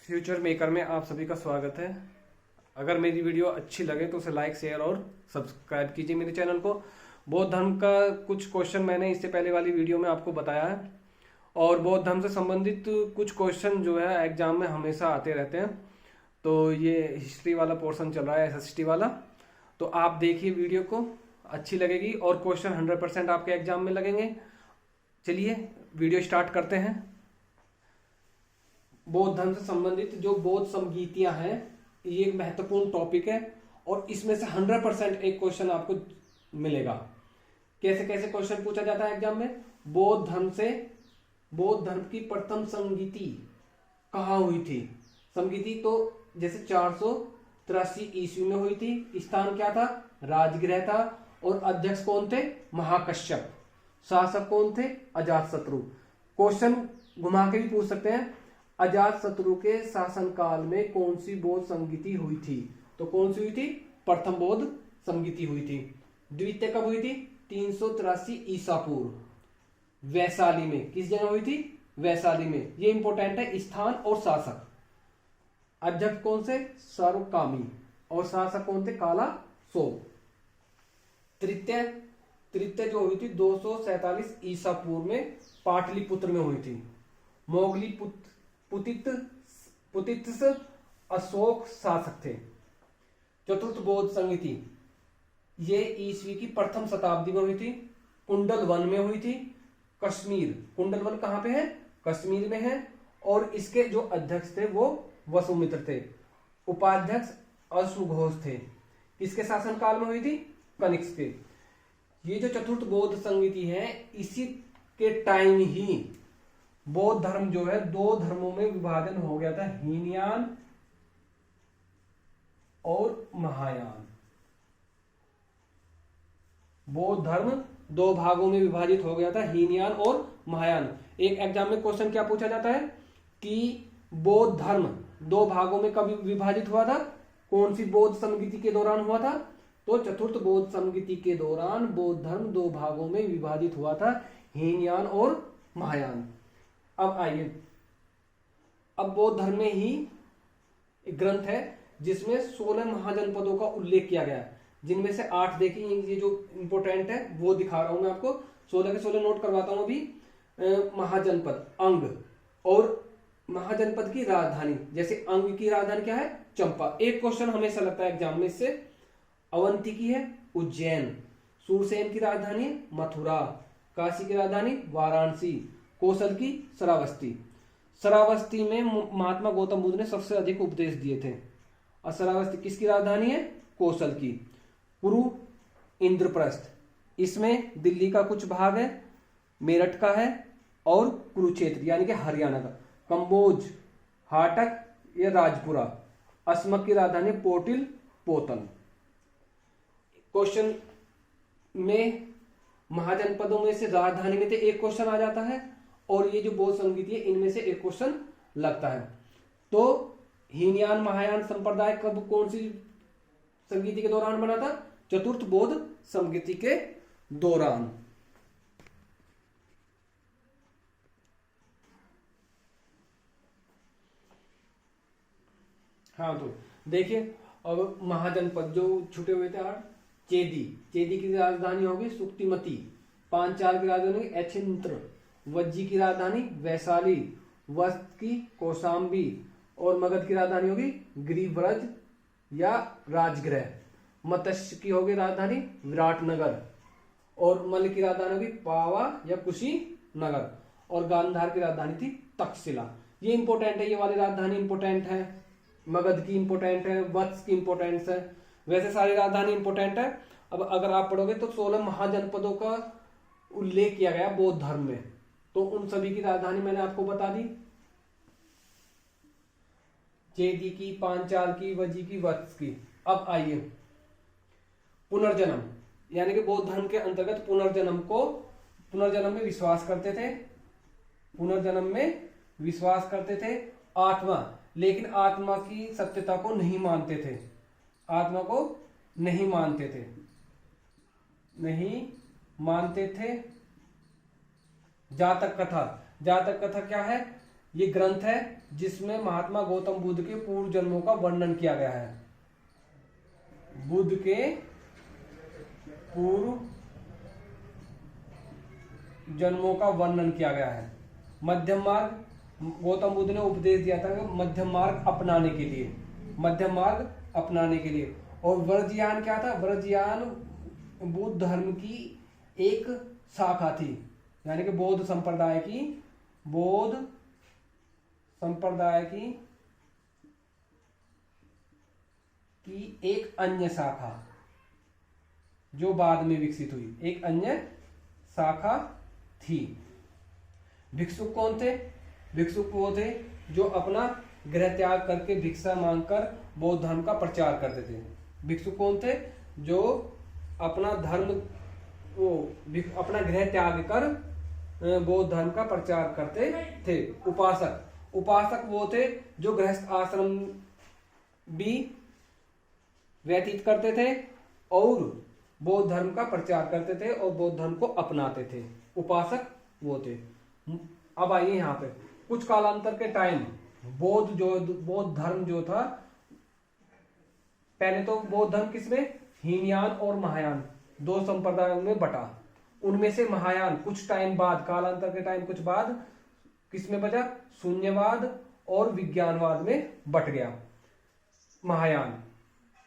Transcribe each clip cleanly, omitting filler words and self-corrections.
Future maker में आप सभी का स्वागत है। अगर मेरी वीडियो अच्छी लगे तो उसे लाइक, शेयर और सब्सक्राइब कीजिए मेरे चैनल को। बौद्ध धर्म का कुछ क्वेश्चन मैंने इससे पहले वाली वीडियो में आपको बताया है और बौद्ध धर्म से संबंधित कुछ क्वेश्चन जो है एग्जाम में हमेशा आते रहते हैं। तो ये हिस्ट्री वाला पोर्शन चल रहा है, SST वाला। तो आप देखिए वीडियो को, अच्छी लगेगी और क्वेश्चन 100% आपके एग्जाम में लगेंगे। चलिए वीडियो स्टार्ट करते हैं। बौद्ध धर्म से संबंधित जो बौद्ध संगीतियां हैं, ये एक महत्वपूर्ण टॉपिक है और इसमें से 100% एक क्वेश्चन आपको मिलेगा। कैसे कैसे क्वेश्चन पूछा जाता है एग्जाम में। बौद्ध धर्म की प्रथम संगीति कहाँ हुई थी। संगीति तो जैसे 483 ईस्वी में हुई थी। स्थान क्या था? राजगृह था। और अध्यक्ष कौन थे? महाकश्यप। शासक कौन थे? अजातशत्रु। क्वेश्चन घुमा के भी पूछ सकते हैं, अजातशत्रु के शासनकाल में कौन सी बौद्ध संगीति हुई थी? तो कौन सी हुई थी? प्रथम बौद्ध संगीति हुई थी। द्वितीय कब हुई थी? 383 ईसा पूर्व, वैशाली में। किस जगह हुई थी? वैशाली में। ये इंपॉर्टेंट है, स्थान और शासक। अध्यक्ष कौन से? सर्वकामी। और शासक कौन थे? काला सोम। तृतीय जो हुई थी 247 ईसा पूर्व में पाटलिपुत्र में हुई थी। मोगली पुतित्स अशोक शासक थे। चतुर्थ बौद्ध संगीति ये ईस्वी की प्रथम शताब्दी में हुई थी। कुंडल वन में हुई थी। कश्मीर, कुंडल वन कहां पे है? कश्मीर में है। और इसके जो अध्यक्ष थे वो वसुमित्र थे। उपाध्यक्ष अश्वघोष थे। किसके शासनकाल में हुई थी? कनिष्क के। ये जो चतुर्थ बौद्ध संगीति है, इसी के टाइम ही बौद्ध धर्म जो है दो धर्मों में विभाजन हो गया था, हीनयान और महायान। बौद्ध धर्म दो भागों में विभाजित हो गया था, हीनयान और महायान। एक एग्जाम में क्वेश्चन क्या पूछा जाता है कि बौद्ध धर्म दो भागों में कब विभाजित हुआ था? कौन सी बौद्ध संगीति के दौरान हुआ था? तो चतुर्थ बौद्ध संगीति के दौरान बौद्ध धर्म दो भागों में विभाजित हुआ था, हीनयान और महायान। अब आइए, अब बौद्ध धर्म में ही एक ग्रंथ है जिसमें 16 महाजनपदों का उल्लेख किया गया है, जिनमें से 8 देखिए, ये जो इंपोर्टेंट है वो दिखा रहा हूं मैं आपको। 16 के 16 नोट करवाता हूं अभी। महाजनपद, अंग और महाजनपद की राजधानी। जैसे अंग की राजधानी क्या है? चंपा। एक क्वेश्चन हमेशा लगता है एग्जाम में इससे। अवंती की है उज्जैन। सूरसेन की राजधानी है मथुरा। काशी की राजधानी वाराणसी। कौशल की श्रावस्ती। श्रावस्ती में महात्मा गौतम बुद्ध ने सबसे अधिक उपदेश दिए थे। और श्रावस्ती किसकी राजधानी है? कौशल की। कुरु, इंद्रप्रस्थ, इसमें दिल्ली का कुछ भाग है, मेरठ का है और कुरुक्षेत्र यानी कि हरियाणा का। कंबोज, हाटक या राजपुरा। असमक की राजधानी पोटिल पोतन। क्वेश्चन में महाजनपदों में से राजधानी में से एक क्वेश्चन आ जाता है और ये जो बौद्ध संगीति है इनमें से एक क्वेश्चन लगता है। तो हीनयान महायान संप्रदाय कब, कौन सी संगीति के दौरान बना था? चतुर्थ बौद्ध संगीति के दौरान। हाँ, तो देखिए अब महाजनपद जो छुटे हुए थे 8। चेदी की राजधानी होगी सुक्तिमती। पांचाल की राजधानी होगी एछिंत्र। वज्जी की राजधानी वैशाली। वस्त की कौशाम्बी। और मगध की राजधानी होगी गिरिव्रज या राजगृह। मत्स्य की होगी राजधानी विराटनगर। और मल्ल की राजधानी होगी पावा या कुशीनगर। और गांधार की राजधानी थी तक्षशिला। ये इंपोर्टेंट है, ये वाली राजधानी इंपोर्टेंट है। मगध की इंपोर्टेंट है, वत्स की इंपोर्टेंस है। वैसे सारी राजधानी इंपोर्टेंट है। अब अगर आप पढ़ोगे तो 16 महाजनपदों का उल्लेख किया गया बौद्ध धर्म में, तो उन सभी की राजधानी मैंने आपको बता दी। चेदी की, पांचाल की, वज्जी की, वत्स की। अब आइए पुनर्जन्म, यानी कि बौद्ध धर्म के अंतर्गत पुनर्जन्म में विश्वास करते थे। पुनर्जन्म में विश्वास करते थे। 8वां, लेकिन आत्मा की सत्यता को नहीं मानते थे। आत्मा को नहीं मानते थे। जातक कथा क्या है? ये ग्रंथ है जिसमें महात्मा गौतम बुद्ध के पूर्व जन्मों का वर्णन किया गया है। बुद्ध के पूर्व जन्मों का वर्णन किया गया है। मध्यम मार्ग, गौतम बुद्ध ने उपदेश दिया था मध्यम मार्ग अपनाने के लिए, मध्यम मार्ग अपनाने के लिए। और व्रजयान क्या था? व्रजयान बुद्ध धर्म की एक शाखा थी, यानी कि बौद्ध संप्रदाय की, बौद्ध संप्रदाय की एक अन्य शाखा जो बाद में विकसित हुई, एक अन्य शाखा थी। भिक्षुक कौन थे? भिक्षुक वो थे जो अपना गृह त्याग करके भिक्षा मांगकर बौद्ध धर्म का प्रचार करते थे। भिक्षुक कौन थे? जो अपना धर्म अपना गृह त्याग कर बौद्ध धर्म का प्रचार करते थे। उपासक, उपासक वो थे जो गृहस्थ आश्रम भी व्यतीत करते थे और बौद्ध धर्म का प्रचार करते थे और बौद्ध धर्म को अपनाते थे। उपासक वो थे। अब आइए यहाँ पे, कुछ कालांतर के टाइम बौद्ध धर्म जो था, पहले तो बौद्ध धर्म किसमें? हीनयान और महायान दो संप्रदायों में बटा। उनमें से महायान कुछ टाइम बाद, कालांतर के टाइम कुछ बाद, किसमें बचा? शून्यवाद और विज्ञानवाद में बट गया। महायान,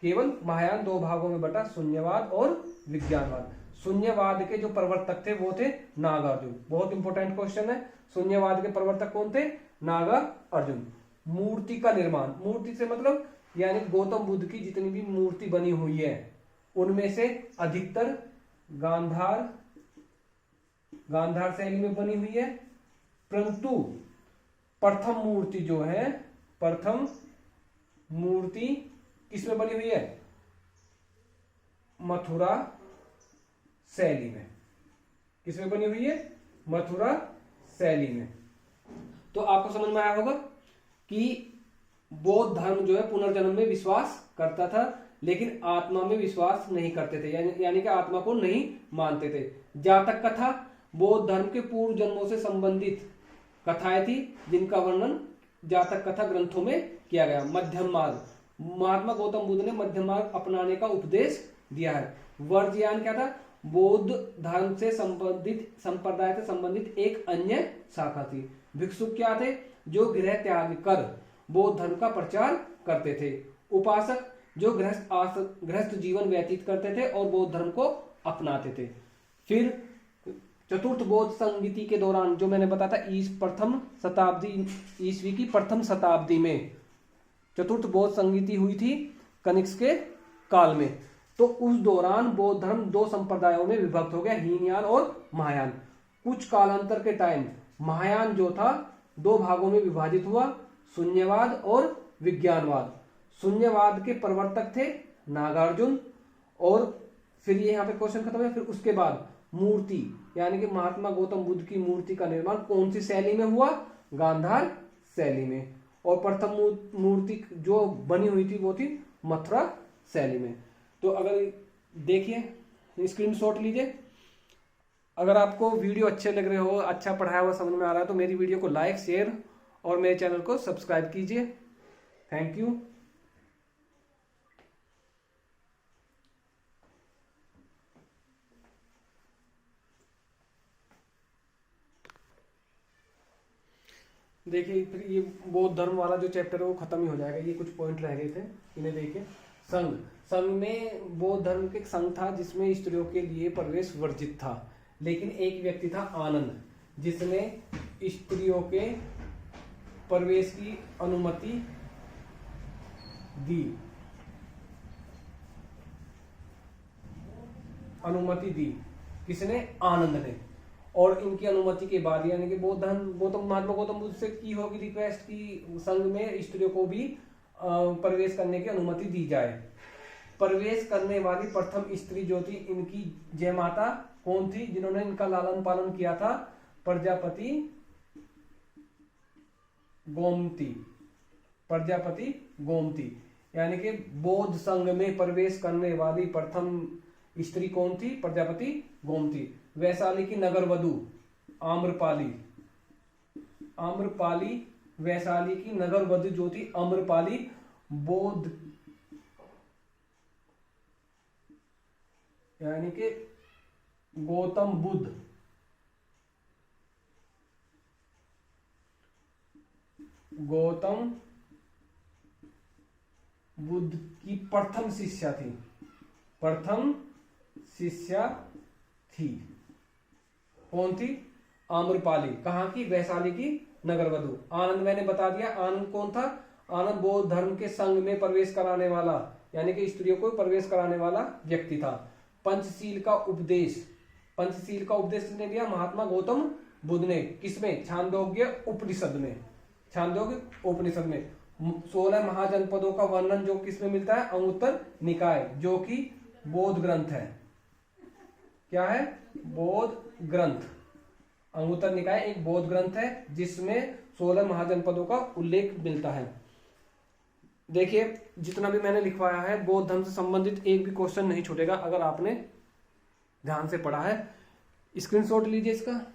केवल महायान दो भागों में बटा, शून्यवाद और विज्ञानवाद। शून्यवाद के जो प्रवर्तक थे वो थे नागार्जुन। बहुत इंपॉर्टेंट क्वेश्चन है। शून्यवाद के प्रवर्तक कौन थे? नागार्जुन। मूर्ति का निर्माण, मूर्ति से मतलब यानी गौतम बुद्ध की जितनी भी मूर्ति बनी हुई है उनमें से अधिकतर गांधार शैली में बनी हुई है, परंतु प्रथम मूर्ति जो है, प्रथम मूर्ति किसमें बनी हुई है? मथुरा शैली में। किसमें बनी हुई है? मथुरा शैली में। तो आपको समझ में आया होगा कि बौद्ध धर्म जो है पुनर्जन्म में विश्वास करता था, लेकिन आत्मा में विश्वास नहीं करते थे, यानी कि आत्मा को नहीं मानते थे। जातक कथा बौद्ध धर्म के पूर्व जन्मों से संबंधित कथाएं थी जिनका वर्णन जातक कथा ग्रंथों में किया गया। मध्यम मार्ग, महात्मा गौतम बुद्ध ने मध्यम मार्ग अपनाने का उपदेश दिया है। वर्जयान क्या था? बौद्ध धर्म से संबंधित, संप्रदाय से संबंधित एक अन्य शाखा थी। भिक्षुक क्या थे? जो गृह त्याग कर बौद्ध धर्म का प्रचार करते थे। उपासक जो गृहस्थ जीवन व्यतीत करते थे और बौद्ध धर्म को अपनाते थे। फिर चतुर्थ बौद्ध संगीति के दौरान, जो मैंने बताया था प्रथम शताब्दी, ईस्वी की प्रथम शताब्दी में चतुर्थ बौद्ध संगीति हुई थी कनिष्क के काल में। तो उस दौरान बौद्ध धर्म दो संप्रदायों में विभक्त हो गया, हीनयान और महायान। कुछ कालांतर के टाइम महायान जो था दो भागों में विभाजित हुआ, शून्यवाद और विज्ञानवाद। शून्यवाद के प्रवर्तक थे नागार्जुन। और फिर ये यहाँ पे क्वेश्चन खत्म है। फिर उसके बाद मूर्ति, यानी कि महात्मा गौतम बुद्ध की मूर्ति का निर्माण कौन सी शैली में हुआ? गांधार शैली में। और प्रथम मूर्ति जो बनी हुई थी वो थी मथुरा शैली में। तो अगर देखिए, स्क्रीनशॉट लीजिए। अगर आपको वीडियो अच्छे लग रहे हो, अच्छा पढ़ाया हुआ समझ में आ रहा है, तो मेरी वीडियो को लाइक, शेयर और मेरे चैनल को सब्सक्राइब कीजिए। Thank you. देखिए, फिर ये बौद्ध धर्म वाला जो चैप्टर है वो खत्म ही हो जाएगा। ये कुछ पॉइंट रह गए थे, इन्हें देखिए। संघ, संघ में बौद्ध धर्म के संघ था जिसमें स्त्रियों के लिए प्रवेश वर्जित था, लेकिन एक व्यक्ति था आनंद जिसने स्त्रियों के प्रवेश की अनुमति दी। किसने? आनंद ने। और इनकी अनुमति के बाद, यानी कि महात्मा गौतम बुद्ध से की होगी रिक्वेस्ट की संघ में स्त्रियों को भी प्रवेश करने की अनुमति दी जाए। प्रवेश करने वाली प्रथम स्त्री जो थी, इनकी जय माता कौन थी जिन्होंने इनका लालन पालन किया था? प्रजापति गोमती। यानी कि बौद्ध संघ में प्रवेश करने वाली प्रथम स्त्री कौन थी? प्रजापति गोमती। वैशाली की नगर वधु आम्रपाली वैशाली की नगर वधु जो थी आम्रपाली, बौद्ध यानी कि गौतम बुद्ध की प्रथम शिष्या थी, प्रथम शिष्या थी। कौन थी? आम्रपाली। कहाँ की? वैशाली की नगरवधु। आनंद मैंने बता दिया, आनंद कौन था? आनंद बौद्ध धर्म के संघ में प्रवेश कराने वाला, यानी कि स्त्रियों को प्रवेश कराने वाला व्यक्ति था। पंचशील का उपदेश किसने दिया? महात्मा गौतम बुद्ध ने। किसमें? छांदोग्य उपनिषद में। छांदोग्य उपनिषद में। 16 महाजनपदों का वर्णन जो किसमें मिलता है? अंगुत्तर निकाय, जो कि बौद्ध ग्रंथ है। क्या है? बौद्ध ग्रंथ। अंगुत्तर निकाय एक बौद्ध ग्रंथ है जिसमें 16 महाजनपदों का उल्लेख मिलता है। देखिए जितना भी मैंने लिखवाया है बौद्ध धर्म से संबंधित एक भी क्वेश्चन नहीं छूटेगा अगर आपने ध्यान से पढ़ा है। स्क्रीनशॉट लीजिए इसका।